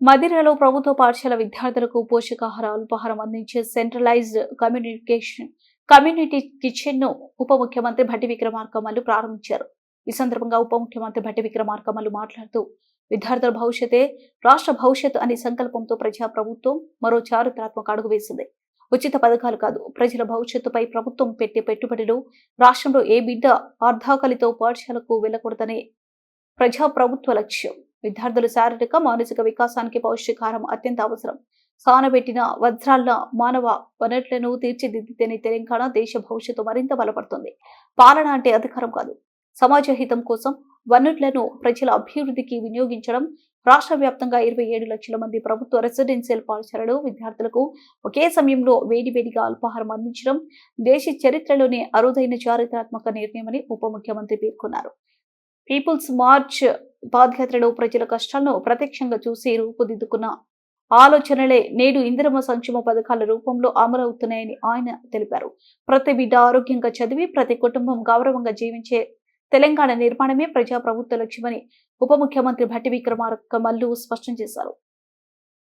మదిరలో ప్రభుత్వ పాఠశాల విద్యార్థులకు పోషకాహార అల్పాహారం అందించే సెంట్రలైజ్డ్ కమ్యూనిటీ కిచెన్ ను ఉప ముఖ్యమంత్రి భట్టి విక్రమార్కమల్లు ప్రారంభించారు. ఈ సందర్భంగా ఉప ముఖ్యమంత్రి భట్టి విక్రమార్కమల్లు మాట్లాడుతూ విద్యార్థుల భవిష్యతే రాష్ట్ర భవిష్యత్తు అనే సంకల్పంతో ప్రజా ప్రభుత్వం మరో చారిత్రాత్మక అడుగు వేసింది. ఉచిత పథకాలు కాదు, ప్రజల భవిష్యత్తుపై ప్రభుత్వం పెట్టే పెట్టుబడులు. రాష్ట్రంలో ఏ బిడ్డ అర్ధాకలితో పాఠశాలకు వెళ్లకూడదనే ప్రజా ప్రభుత్వ లక్ష్యం. విద్యార్థుల శారీరక మానసిక వికాసానికి పౌష్టికాహారం అత్యంత అవసరం. సానబెట్టిన వజ్రాల మానవ వనరులను తీర్చిదిద్దితేనే తెలంగాణ దేశ భవిష్యత్తు మరింత బలపడుతుంది. పాలన అంటే అధికారం కాదు, సమాజ హితం కోసం వనరులను ప్రజల అభివృద్ధికి వినియోగించడం. రాష్ట్ర వ్యాప్తంగా 27 లక్షల మంది ప్రభుత్వ రెసిడెన్షియల్ పాఠశాలలు విద్యార్థులకు ఒకే సమయంలో వేడివేడిగా అల్పాహారం అందించడం దేశ చరిత్రలోనే అరుదైన చారిత్రాత్మక నిర్ణయమని ఉప ముఖ్యమంత్రి పేర్కొన్నారు. పీపుల్స్ మార్చ్ పాదయాత్రలో ప్రజల కష్టాలను ప్రత్యక్షంగా చూసి రూపుదిద్దుకున్న ఆలోచనలే నేడు ఇందిరమ్మ సంక్షేమ పథకాల రూపంలో అమలవుతున్నాయని ఆయన తెలిపారు. ప్రతి బిడ్డ ఆరోగ్యంగా చదివి ప్రతి కుటుంబం గౌరవంగా జీవించే తెలంగాణ నిర్మాణమే ప్రజా ప్రభుత్వ లక్ష్యమని ఉప ముఖ్యమంత్రి భట్టి విక్రమార్కమల్లు స్పష్టం చేశారు.